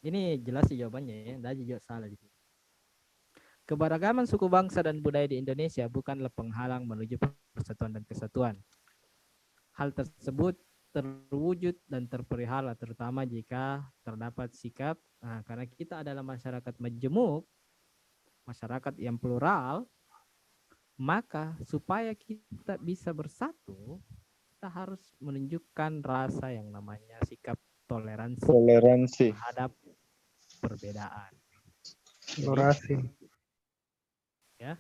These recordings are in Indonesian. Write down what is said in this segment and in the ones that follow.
Ini jelas sih jawabannya ya. Tidak ada jawab salah di sini. Keberagaman suku bangsa dan budaya di Indonesia bukanlah penghalang menuju persatuan dan kesatuan. Hal tersebut terwujud dan terpelihara terutama jika terdapat sikap, karena kita adalah masyarakat majemuk, masyarakat yang plural, maka supaya kita bisa bersatu, kita harus menunjukkan rasa yang namanya sikap toleransi Toleransi. terhadap perbedaan. Jadi Eksplorasi. ya,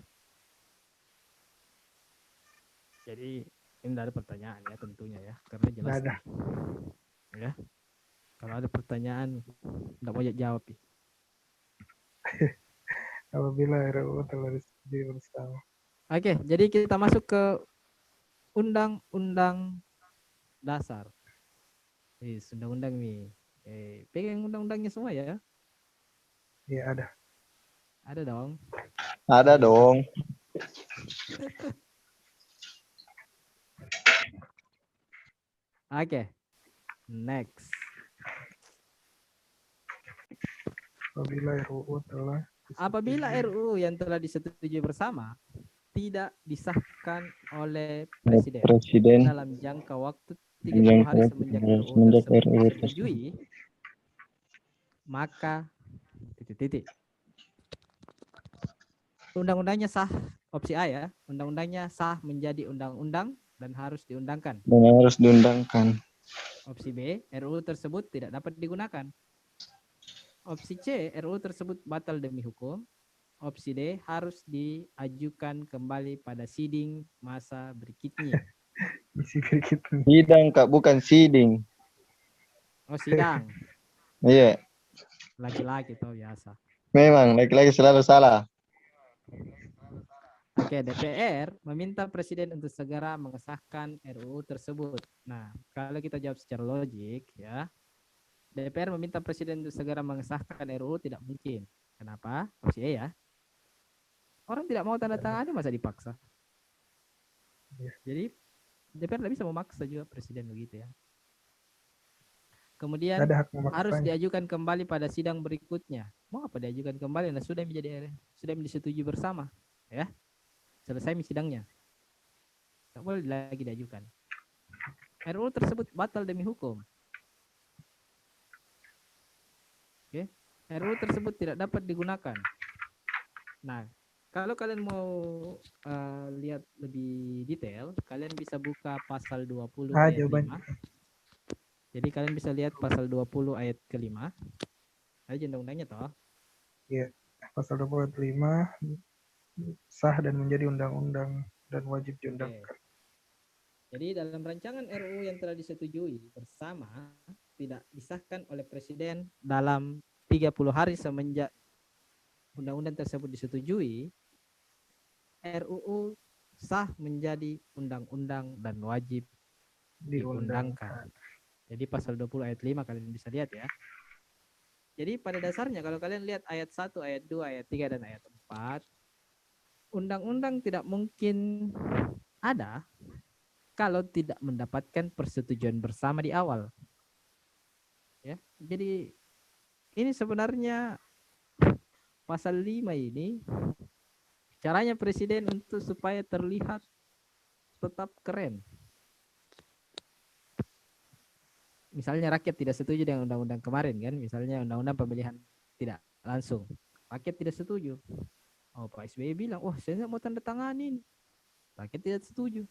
jadi ini ada pertanyaan ya tentunya ya, karena jelas Nggak ada. nih. Ya, kalau ada pertanyaan tidak mau jawab ya. Apabila RUU telah disetujui bersama. Oke, jadi kita masuk ke undang-undang dasar. Undang-undang nih. Pegang undang-undangnya semua ya. Ya ada. Ada dong. Ada dong. Oke, next. Apabila RUU telah Apabila RUU yang telah disetujui bersama tidak disahkan oleh presiden Presiden dalam jangka waktu 30 hari semenjak RUU semenjak tersebut RUU disetujui, maka titik-titik. Undang-undangnya sah, opsi A ya, undang-undangnya sah menjadi undang-undang dan harus diundangkan. dan harus diundangkan. Opsi B, RUU tersebut tidak dapat digunakan. Opsi C, RUU tersebut batal demi hukum. Opsi D, harus diajukan kembali pada siding masa berikutnya. isi sedikit. Sidang Kak, bukan siding. Oh, sidang. Iya, Laki-laki tuh biasa. memang laki-laki selalu salah. Oke, DPR meminta presiden untuk segera mengesahkan RUU tersebut. Nah, kalau kita jawab secara logik ya, DPR meminta presiden untuk segera mengesahkan RUU tidak mungkin. Kenapa? Opsi E ya. Orang tidak mau tanda tangan masa dipaksa. Iya. Jadi DPR tidak bisa memaksa juga presiden begitu ya. Kemudian Ada hak harus memaksanya. diajukan kembali pada sidang berikutnya. Mau apa diajukan kembali? Nah, sudah disetujui bersama, ya. Selesai sidangnya. Tak boleh lagi diajukan. RUU tersebut batal demi hukum. Oke. RUU tersebut tidak dapat digunakan. Nah, kalau kalian mau lihat lebih detail, kalian bisa buka pasal 20 ayat Jawabannya. 5. Jadi kalian bisa lihat pasal 20 ayat ke-5. Ada undang-undangnya toh. Iya. Pasal 25 sah dan menjadi undang-undang dan wajib diundangkan. Jadi dalam rancangan RUU yang telah disetujui bersama tidak disahkan oleh presiden dalam 30 hari semenjak undang-undang tersebut disetujui, RUU sah menjadi undang-undang dan wajib diundangkan. Jadi pasal 20 ayat 5 kalian bisa lihat ya. Jadi pada dasarnya kalau kalian lihat ayat 1, ayat 2, ayat 3, dan ayat 4, undang-undang tidak mungkin ada kalau tidak mendapatkan persetujuan bersama di awal. Ya, jadi ini sebenarnya pasal 5 ini caranya presiden untuk supaya terlihat tetap keren. Misalnya rakyat tidak setuju dengan undang-undang kemarin kan, misalnya undang-undang pemilihan tidak langsung. Rakyat tidak setuju. Oh, Pak SBY bilang, "Oh, saya mau tanda tanganin." Rakyat tidak setuju.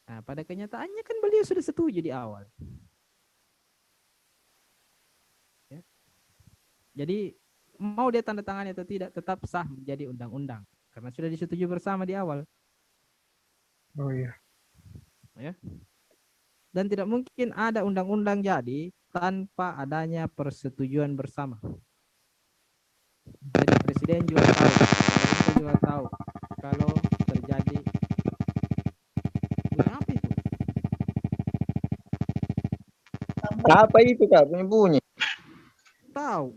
Nah, pada kenyataannya kan beliau sudah setuju di awal. Ya. Jadi mau dia tanda tangan atau tidak tetap sah menjadi undang-undang karena sudah disetujui bersama di awal. Oh iya. Ya. Dan tidak mungkin ada undang-undang jadi tanpa adanya persetujuan bersama. Jadi presiden juga tahu, pemerintah juga tahu kalau terjadi bunyi apa itu? Apa itu Kak bunyi? Tahu.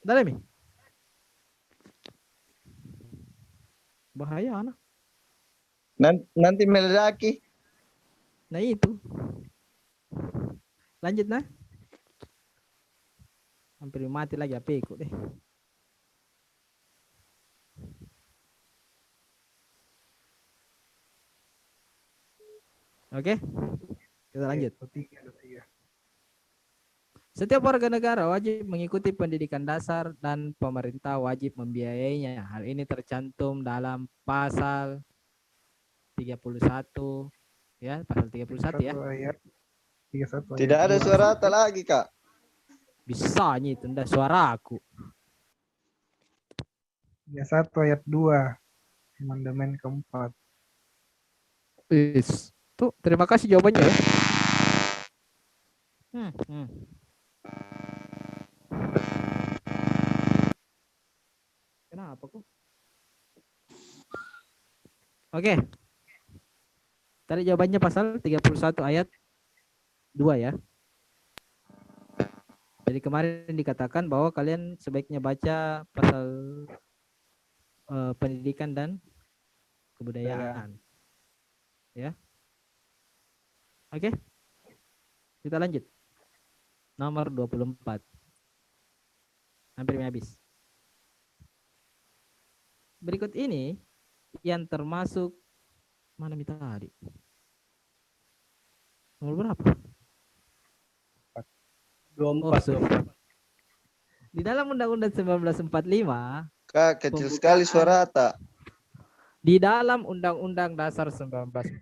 Dalam nih. Bahaya anak. Nanti meledaki. Nah itu. Lanjut nah. Hampir mati lagi HP ku deh. Oke, kita lanjut. Tiga. Setiap warga negara wajib mengikuti pendidikan dasar dan pemerintah wajib membiayainya. Hal ini tercantum dalam pasal 31 ya, pasal 31 ya. 31 ayat 31 Tidak ayat ada 2. suara tak lagi, Kak. Bisa itu ndak suara aku. 31 ayat 2. Amandemen keempat. Tuh, terima kasih jawabannya ya. Kenapa kok? Oke. Tadi jawabannya pasal 31 ayat 2 ya. Jadi kemarin dikatakan bahwa kalian sebaiknya baca pasal pendidikan dan kebudayaan. Ya. Oke. Kita lanjut. Nomor 24. Hampir habis. Berikut ini yang termasuk mana minta tadi? Nomor berapa? 24. Di dalam Undang-Undang 1945, Kak, kecil sekali suara tak. di dalam Undang-Undang Dasar 1945,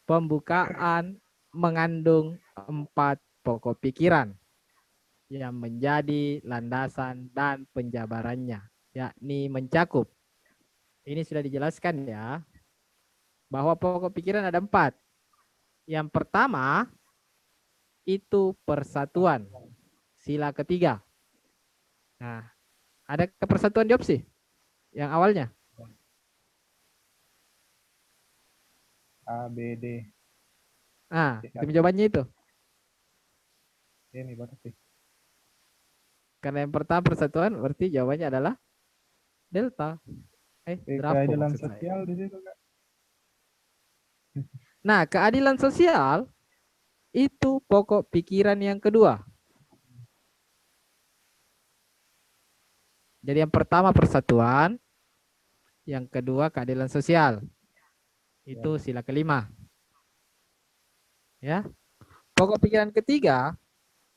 pembukaan mengandung 4 pokok pikiran yang menjadi landasan dan penjabarannya, yakni mencakup. Ini sudah dijelaskan ya, bahwa pokok pikiran ada 4. Yang pertama itu persatuan, sila ketiga. Nah, ada persatuan di opsi yang awalnya. A, B, D. Nah, itu jawabannya itu. Ini berarti. Karena yang pertama persatuan, berarti jawabannya adalah delta. Drapo Keadilan maksud saya. sosial di situ, Kak. Nah, keadilan sosial itu pokok pikiran yang kedua. Jadi yang pertama persatuan, yang kedua keadilan sosial. Itu sila kelima. Ya. Pokok pikiran ketiga,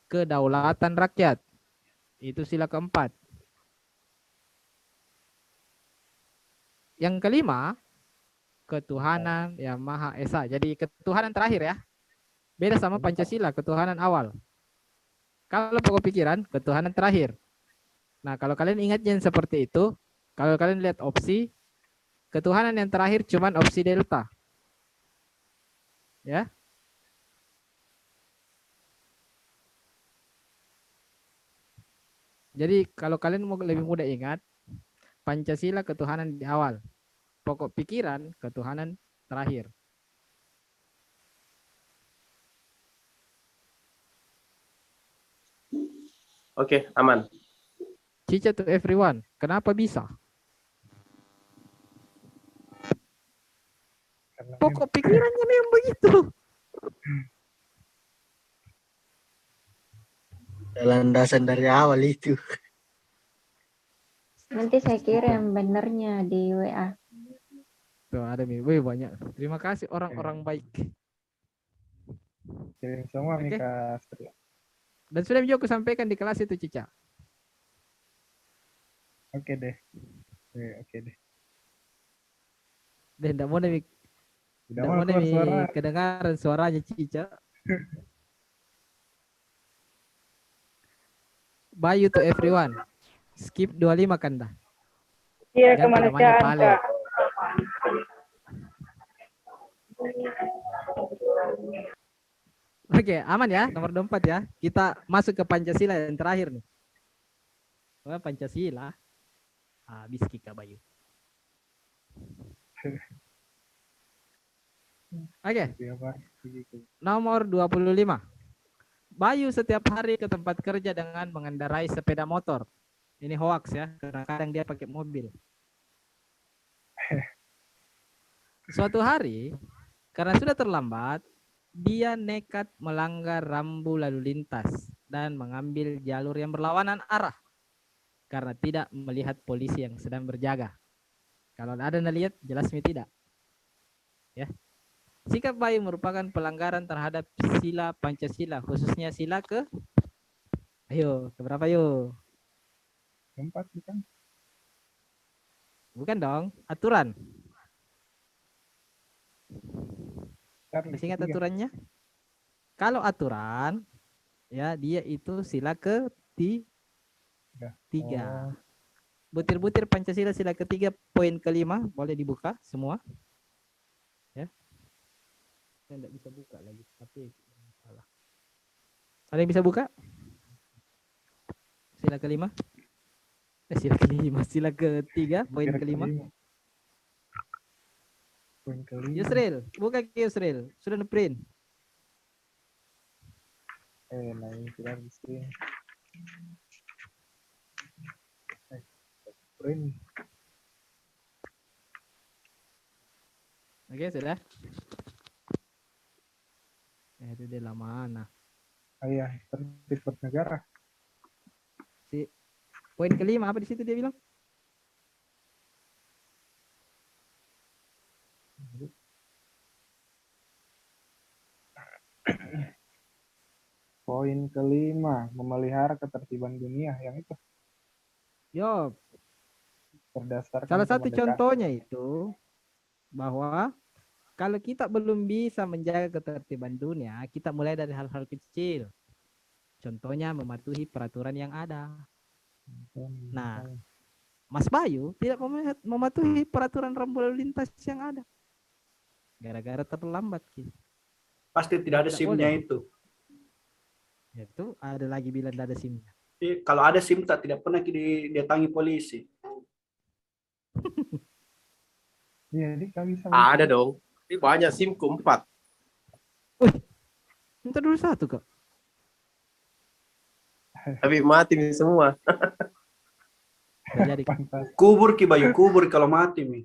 kedaulatan rakyat. Itu sila keempat. Yang kelima, ketuhanan yang Maha Esa. Jadi ketuhanan terakhir ya. Beda sama Pancasila, ketuhanan awal. Kalau pokok pikiran, ketuhanan terakhir. Nah, kalau kalian ingatnya seperti itu, kalau kalian lihat opsi, ketuhanan yang terakhir cuman opsi delta. Ya. Jadi kalau kalian mau lebih mudah ingat, Pancasila ketuhanan di awal. Pokok pikiran ketuhanan terakhir. Oke, aman. Cica to everyone. Kenapa bisa? Karena Pokok pikirannya memang begitu. Landasan dari awal itu. Nanti saya kirim benernya di WA. Tuh ada nih, wih banyak. Terima kasih orang-orang baik. kirim semua Oke. Mika. Dan sudah juga aku sampaikan di kelas itu Cica. Oke deh. Oke deh. Dan tidak mau nih, Udah tidak mau mau keluar suara. nih kedengaran suaranya Cica. Bayu to everyone. Skip 25 kan dah. Iya, Ganti namanya kemanusiaan, Pale. Kak. Oke, aman ya, nomor 24 ya. Kita masuk ke Pancasila yang terakhir nih. Wah, Pancasila. Habis Kika Bayu. Oke, nomor 25. Bayu setiap hari ke tempat kerja dengan mengendarai sepeda motor. Ini hoax ya, karena kadang dia pakai mobil. Suatu hari, Karena sudah terlambat, dia nekat melanggar rambu lalu lintas dan mengambil jalur yang berlawanan arah karena tidak melihat polisi yang sedang berjaga. Kalau ada yang lihat, jelas tidak. Ya. Sikap Bayu merupakan pelanggaran terhadap sila Pancasila, khususnya sila ayo, keberapa yuk? Keempat bukan? Bukan dong, aturan. Cari Masih ingat ketiga. aturannya? Kalau aturan, ya dia itu sila ketiga. Oh, Butir-butir Pancasila sila ketiga poin kelima boleh dibuka semua. Ya. Saya tidak bisa buka lagi, tapi salah. Ada yang bisa buka? Sila kelima? Sila kelima, sila ketiga poin kira kelima. Poin kelima. Yusril, buka ke Yusril. Sudah ngeprint. Nah ini kita di sini. Print. Oke, sudah. Itu dia lah mana? Iya, tertib bernegara. Si poin kelima apa di situ dia bilang? Poin kelima, memelihara ketertiban dunia yang itu Yo, berdasarkan salah satu kemerdekaan. contohnya itu bahwa kalau kita belum bisa menjaga ketertiban dunia, kita mulai dari hal-hal kecil. Contohnya mematuhi peraturan yang ada. Nah, Mas Bayu tidak mematuhi peraturan rambu lalu lintas yang ada. Gara-gara terlambat. Pasti tidak ada Tidak SIM-nya boleh. itu. Itu ada lagi bilang tidak ada SIM-nya. Kalau ada SIM tidak pernah didatangi polisi. Jadi kau bisa. Ada dong. Ini banyak SIM-ku 4. Minta dulu satu kok. Tapi mati semua. Jadi Pantas. Kubur Ki Bayu, kubur kalau mati mi.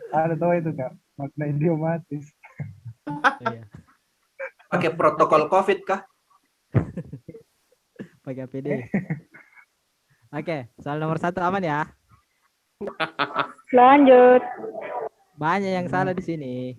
Ada tahu itu kak, makna idiomatis. iya. Pakai protokol COVID kah? Pakai APD. Oke, soal nomor 1 aman ya. Lanjut. Banyak yang salah di sini.